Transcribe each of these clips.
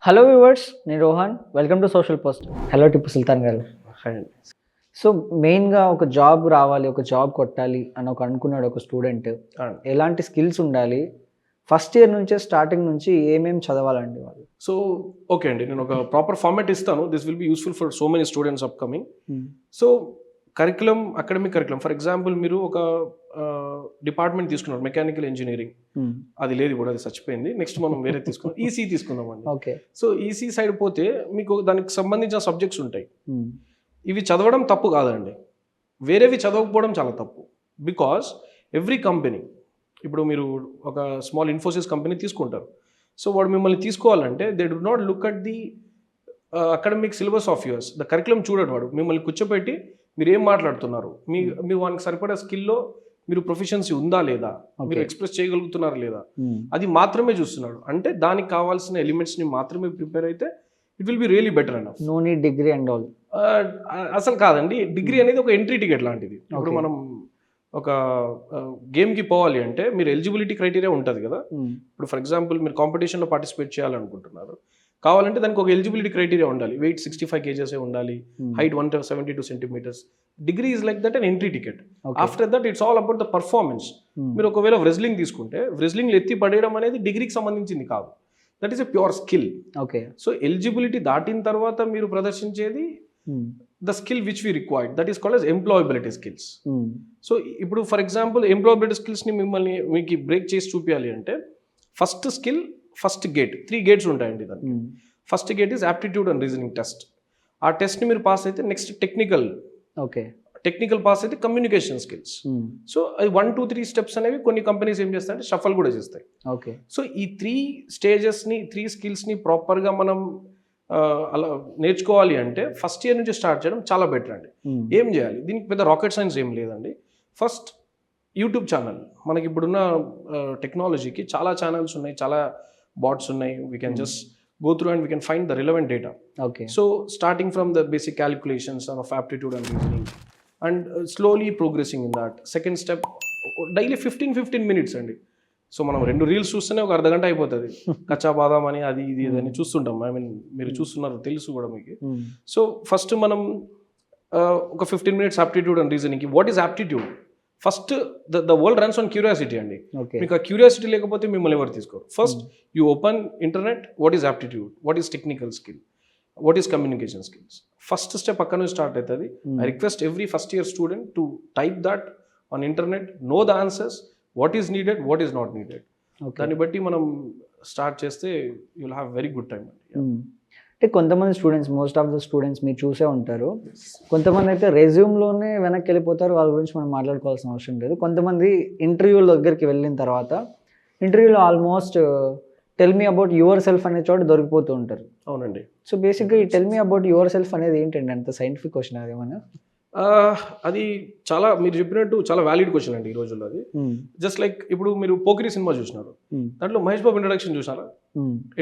Hello viewers, నేను Rohan. Welcome to social post. Hello Tippu Sultan garu. So మెయిన్గా ఒక జాబ్ రావాలి, ఒక జాబ్ కొట్టాలి అని అనుకున్నాడు ఒక స్టూడెంట్. ఎలాంటి స్కిల్స్ ఉండాలి, ఫస్ట్ ఇయర్ నుంచే స్టార్టింగ్ నుంచి ఏమేమి చదవాలండి వాళ్ళు? సో ఓకే అండి, నేను ఒక ప్రాపర్ ఫార్మాట్ ఇస్తాను. This will be useful for so many students up coming. So curriculum, academic curriculum, for example మీరు ఒక డిపార్ట్మెంట్ తీసుకున్నారు, మెకానికల్ ఇంజనీరింగ్, అది లేదు ఇప్పుడు, అది చచ్చిపోయింది. నెక్స్ట్ మనం వేరే తీసుకున్నాం, ఈసీ తీసుకుందామండి. ఓకే. సో ఈసీ సైడ్ పోతే మీకు దానికి సంబంధించిన సబ్జెక్ట్స్ ఉంటాయి. ఇవి చదవడం తప్పు కాదండి, వేరేవి చదవకపోవడం చాలా తప్పు. బికాస్ ఎవ్రీ కంపెనీ, ఇప్పుడు మీరు ఒక స్మాల్ ఇన్ఫోసిస్ కంపెనీ తీసుకుంటారు. సో వాడు మిమ్మల్ని తీసుకోవాలంటే they do not look at the academic syllabus of yours, the curriculum చూడడు. వాడు మిమ్మల్ని కూర్చోపెట్టి మీరు ఏం మాట్లాడుతున్నారు, మీ వానికి సరిపడా స్కిల్లో మీరు ప్రొఫిషియన్సీ ఉందా లేదా, మీరు ఎక్స్ప్రెస్ చేయగలుగుతున్నారా లేదా, అది మాత్రమే చూస్తున్నాడు. అంటే దానికి కావాల్సిన ఎలిమెంట్స్ని మాత్రమే ప్రిపేర్ అయితే it will be really better enough. No need degree and all. అసలు కాదండి, డిగ్రీ అనేది ఒక ఎంట్రీ టికెట్ లాంటిది. ఇప్పుడు మనం ఒక గేమ్కి పోవాలి అంటే మీరు ఎలిజిబిలిటీ క్రైటీరియా ఉంటుంది కదా. ఇప్పుడు ఫర్ ఎగ్జాంపుల్ మీరు కాంపిటీషన్లో పార్టిసిపేట్ చేయాలనుకుంటున్నారు, కావాలంటే దానికి ఒక ఎలిజిబిలిటీ క్రైటీరియా ఉండాలి. వెయిట్ 65 kgs ఉండాలి, height 172 centimeters. Degree is like that an entry ticket. After that it's all about the performance. మీరు ఒకవేళ రెజ్లింగ్ తీసుకుంటే రెజ్లింగ్ ఎత్తి పడేయడం అనేది డిగ్రీకి సంబంధించింది కాదు, that is a pure skill. Okay. So eligibility దాటిన తర్వాత మీరు ప్రదర్శించేది the skill which we required, that is called as employability skills. So ఇప్పుడు ఫర్ ఎగ్జాంపుల్ ఎంప్లాయబిలిటీ స్కిల్స్ని మీకు బ్రేక్ చేసి చూపించాలి అంటే first skill, first gate, 3 gates ఉంటాయండి దానికి. First gate is aptitude and reasoning test. ఆ టెస్ట్ని మీరు పాస్ అయితే next technical. Okay. Technical pass అయితే కమ్యూనికేషన్ స్కిల్స్. సో అది 1, 2, 3 steps అనేవి కొన్ని కంపెనీస్ ఏం చేస్తాయంటే షఫల్ కూడా చేస్తాయి. ఓకే. సో ఈ 3 stagesని, 3 skillsని ప్రాపర్గా మనం అలా నేర్చుకోవాలి అంటే ఫస్ట్ ఇయర్ నుంచి స్టార్ట్ చేయడం చాలా బెటర్ అండి. ఏం చేయాలి, దీనికి పెద్ద రాకెట్ సైన్స్ ఏం లేదండి. ఫస్ట్ యూట్యూబ్ ఛానల్, మనకి ఇప్పుడున్న టెక్నాలజీకి చాలా ఛానల్స్ ఉన్నాయి, చాలా బాట్స్ ఉన్నాయి. We can just go through and we can find the relevant data. Okay. So starting from the basic calculations of aptitude and reasoning and slowly progressing in that. Second step, daily 15 minutes అండి. So మనం 2 reels చూస్తేనే ఒక అర్ధగంట అయిపోతుంది. కచ్చా బాదాం అని అది ఇది అని చూస్తుంటాం. ఐ మీన్ మీరు చూస్తున్నారు, తెలుసు కూడా మీకు. సో ఫస్ట్ మనం ఒక 15 minutes aptitude and reasoning. What is aptitude? First the world runs on curiosity అండి. మీకు ఆ క్యూరియాసిటీ లేకపోతే మిమ్మల్ని ఎవరు తీసుకోరు. First you open internet, what is aptitude, what is technical skill, what is communication skills. First step అక్కడ నుంచి start అవుతుంది. I request every first year student to type that on internet, know the answers, what is needed, what is not needed. దాన్ని బట్టి మనం start చేస్తే you will have very good time అండి. అంటే కొంతమంది students, most of the students మీరు చూసే ఉంటారు, కొంతమంది అయితే రెజ్యూమ్లోనే వెనక్కి వెళ్ళిపోతారు. వాళ్ళ గురించి మనం మాట్లాడుకోవాల్సిన అవసరం లేదు. కొంతమంది ఇంటర్వ్యూల దగ్గరికి వెళ్ళిన తర్వాత ఇంటర్వ్యూలో almost tell me about your self అనే చోట దొరికిపోతూ ఉంటారు. అవునండి. సో బేసిక్గా ఈ tell me about your self అనేది ఏంటండి? అంత సైంటిఫిక్ క్వశ్చన్ అది ఏమన్నా? అది చాలా మీరు చెప్పినట్టు చాలా వ్యాలిడ్ క్వశ్చన్ అండి ఈ రోజుల్లో. అది జస్ట్ లైక్ ఇప్పుడు మీరు పోకిరి సినిమా చూసినారు, దాంట్లో మహేష్ బాబు ఇంట్రడక్షన్ చూసారా,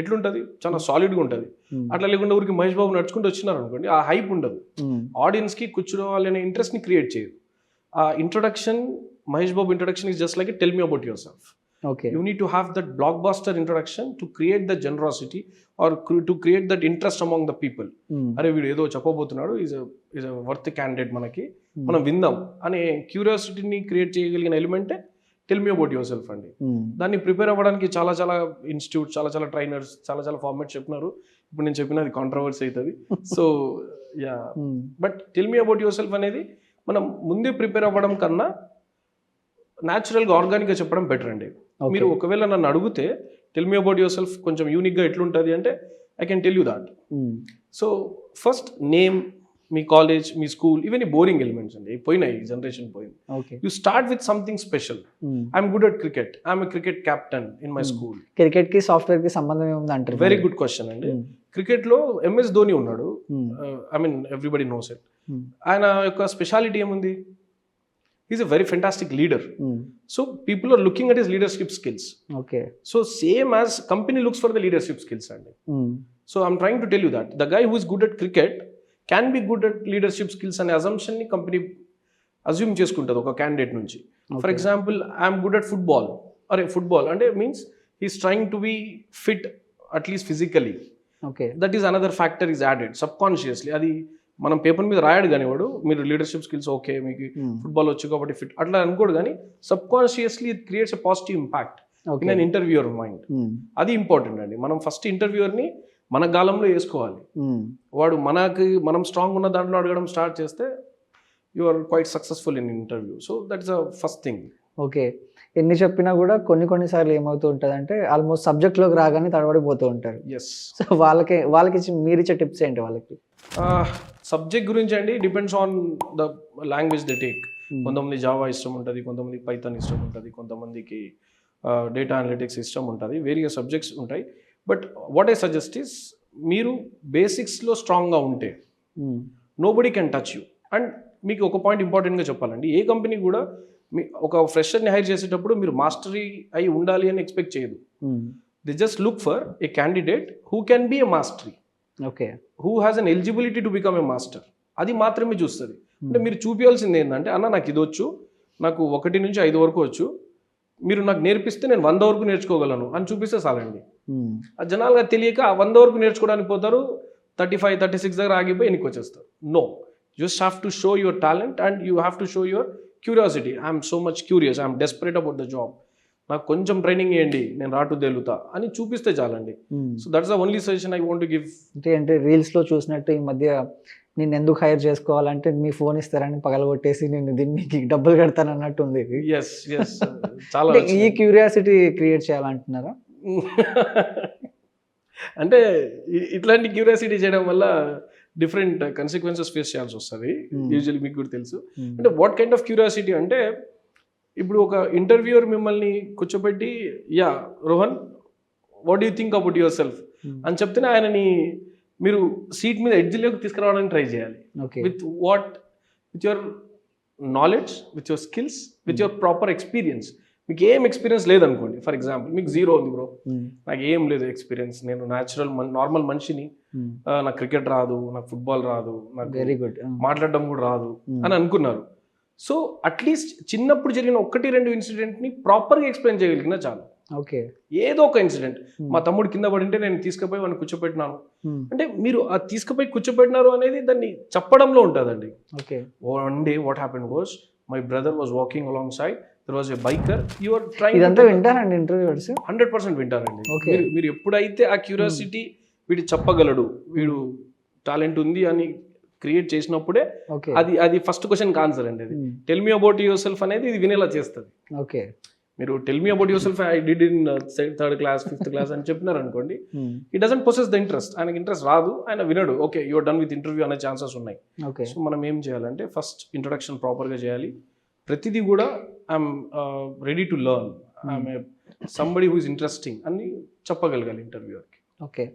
ఎట్లుంటది, చాలా సాలిడ్గా ఉంటుంది. అట్లా లేకుండా ఊరికి మహేష్ బాబు నడుచుకుంటూ వచ్చినారు అనుకోండి, ఆ హైప్ ఉండదు, ఆడియన్స్కి కూర్చోవాలనే ఇంట్రెస్ట్ని క్రియేట్ చేయదు. ఆ introduction, Mahesh Babu introduction is just like tell me about your self. Okay. You need to have that blockbuster introduction to create the generosity or to create that interest among the people. అరే వీడు ఏదో చెప్పబోతున్నాడు, is a worth candidate, మనకి మనం విందాం అనే క్యూరియాసిటీని create చేయగలిగిన ఎలిమెంటే tell me about yourself అండి. దాన్ని ప్రిపేర్ అవ్వడానికి చాలా చాలా ఇన్స్టిట్యూట్, చాలా చాలా ట్రైనర్స్, చాలా చాలా ఫార్మాట్స్ చెప్పినారు. ఇప్పుడు నేను చెప్పినది కాంట్రవర్సీ అవుతుంది. So yeah, but tell me about your self అనేది మనం ముందే ప్రిపేర్ అవ్వడం కన్నా న్యాచురల్గా, ఆర్గానిక్గా చెప్పడం బెటర్ అండి. మీరు ఒకవేళ నన్ను అడిగితే tell me about your self కొంచెం యూనిక్గా ఎట్లుంటుంది అంటే I can tell you that. So first name, me college, me school, ఇవన్నీ బోరింగ్ ఎలిమెంట్స్ అండి, పోయినాయి, జనరేషన్ పోయింది. You start with something special. I'm good at cricket, I'm cricket captain in my school. క్రికెట్కి సాఫ్ట్వేర్కి సంబంధం ఏముంది అంటారు? వెరీ గుడ్ క్వశ్చన్ అండి. క్రికెట్లో ఎంఎస్ ధోని ఉన్నాడు, I mean everybody knows it. ఆయన యొక్క స్పెషాలిటీ ఏముంది? He's a very fantastic leader. So people are looking at his leadership skills. Okay. So same as company looks for the leadership skills. So I'm trying to tell you that the guy who is good at cricket can be good at leadership skills అనే assumption ని company assume చేసుకుంటుంది ఒక candidate నుంచి. For example I'm good at football, అరే football అంటే means he's trying to be fit at least physically. Okay. That is another factor is added subconsciously. అది మనం paper మీద రాయడు కానీ వాడు మీరు లీడర్షిప్ స్కిల్స్ ఓకే మీకు ఫుట్బాల్ వచ్చు కాబట్టి ఫిట్ అట్లా అనుకోడు, కానీ subconsciously it creates a positive impact in an interviewer mind. అది ఇంపార్టెంట్ అండి. మనం ఫస్ట్ ఇంటర్వ్యూయర్ని మన గాలంలో వేసుకోవాలి. వాడు మనం స్ట్రాంగ్ ఉన్న దాంట్లో అడగడం స్టార్ట్ చేస్తే you are quite successful in interview. So that is a first thing. Okay. ఎన్ని చెప్పినా కూడా కొన్నిసార్లు ఏమవుతూ ఉంటుంది అంటే ఆల్మోస్ట్ సబ్జెక్ట్లోకి రాగానే తడబడిపోతూ ఉంటారు. ఎస్. సో వాళ్ళకి మీరిచ్చే టిప్స్ ఏంటి వాళ్ళకి? సబ్జెక్ట్ గురించి అండి depends on the language they take. కొంతమంది జావా ఇష్టం ఉంటుంది, కొంతమందికి పైథాన్ ఇష్టం ఉంటుంది, కొంతమందికి డేటా అనలిటిక్స్ ఇష్టం ఉంటుంది, వేరియస్ సబ్జెక్ట్స్ ఉంటాయి. But what I suggest is మీరు బేసిక్స్లో స్ట్రాంగ్గా ఉంటే nobody can touch you. And మీకు ఒక పాయింట్ ఇంపార్టెంట్గా చెప్పాలండి, ఏ కంపెనీ కూడా ఒక ఫ్రెషర్ని హైర్ చేసేటప్పుడు మీరు మాస్టరీ అయి ఉండాలి అని ఎక్స్పెక్ట్ చేయదు. They just look for a candidate who can be a mastery, okay, who has an eligibility to become a master. అది మాత్రమే చూస్తుంది. అంటే మీరు చూపించాల్సింది ఏంటంటే అన్న నాకు ఇది వచ్చు, నాకు 1 నుంచి 5 వరకు వచ్చు, మీరు నాకు నేర్పిస్తే నేను 100 వరకు నేర్చుకోగలను అని చూపిస్తే చాలండి. ఆ జనాలుగా తెలియక 100 వరకు నేర్చుకోవడానికి పోతారు, 35, 36 దగ్గర ఆగిపోయి ఎన్నికి వచ్చేస్తారు. No, just have to show your talent and you have to show your curiosity. I'm so much curious, I'm desperate about the job, నాకు కొంచెం ట్రైనింగ్ ఇవ్వండి, నేను రాటు తేలుతా అని చూపిస్తే చాలండి. So that's the only suggestion I want to give. అంటే రీల్స్లో చూసినట్టు ఈ మధ్య నేను ఎందుకు హైర్ చేసుకోవాలంటే మీ ఫోన్ ఇస్తారని పగలగొట్టేసి నేను దీనికి డబ్బులు కడతాను అన్నట్టు ఉంది. ఎస్ ఎస్, చాలా ఈ క్యూరియాసిటీ క్రియేట్ చేయాలంటున్నారా? అంటే ఇట్లాంటి క్యూరియాసిటీ చేయడం వల్ల డిఫరెంట్ కన్సిక్వెన్సెస్ ఫేస్ చేయాల్సి వస్తుంది. యూజువల్లీ మీకు కూడా తెలుసు. అంటే వాట్ కైండ్ ఆఫ్ క్యూరియాసిటీ అంటే ఇప్పుడు ఒక ఇంటర్వ్యూయర్ మిమ్మల్ని కూర్చోబెట్టి yeah Rohan what you think about your self అని చెప్తేనే ఆయనని మీరు సీట్ మీద ఎడ్జ్లోకి తీసుకురావడానికి ట్రై చేయాలి. With your knowledge, with your skills, with your proper experience. మీకు ఏం ఎక్స్పీరియన్స్ లేదనుకోండి, ఫర్ ఎగ్జాంపుల్ మీకు 0 ఉంది బ్రో, నాకు ఏం లేదు ఎక్స్పీరియన్స్, నేను నార్మల్ మనిషిని, నాకు క్రికెట్ రాదు, నాకు ఫుట్బాల్ రాదు, నాకు వెరీ గుడ్ మాట్లాడడం కూడా రాదు అని అనుకున్నారు. సో అట్లీస్ట్ చిన్నప్పుడు జరిగిన 1-2 ఇన్సిడెంట్ని ప్రాపర్గా ఎక్స్ప్లెయిన్ చేయగలిగినా చాలు. ఓకే, ఏదో ఒక ఇన్సిడెంట్, మా తమ్ముడు కింద పడింటే నేను తీసుకుపోయి వాడిని కూర్చోపెట్టినాను అంటే మీరు ఆ తీసుకుపోయి కూర్చోపెట్టినారు అనేది దాన్ని చెప్పడంలో ఉంటుందండి. Okay, one day what happened was my brother was walking along side, there was a biker, you are trying. ఇదంతా వింటారండి ఇంటర్వ్యూవర్స్? 100% వింటారండి. మీరు ఎప్పుడైతే ఆ క్యూరియాసిటీ వీడు చెప్పగలడు, వీడు టాలెంట్ ఉంది అని క్రియేట్ చేసినప్పుడే అది ఫస్ట్ క్వశ్చన్ ఆన్సర్ అండి. అది tell me about your self అనేది ఇది వినేలా చేస్తుంది. ఓకే, మీరు tell me about your self I did in 3rd class 5th class అని చెప్పినారు అనుకోండి, ఈ డజంట్ పొసెస్ ద ఇంట్రెస్ట్, ఆయనకి ఇంట్రెస్ట్ రాదు, ఆయన వినడు. Okay, your done with interview అనే ఛాన్సెస్ ఉన్నాయి. సో మనం ఏం చేయాలంటే ఫస్ట్ ఇంట్రొడక్షన్ ప్రాపర్గా చేయాలి. ప్రతిదీ కూడా I'm ready to learn, I'm somebody who is interesting అని చెప్పగలగాలి ఇంటర్వ్యూవర్కి. ఓకే.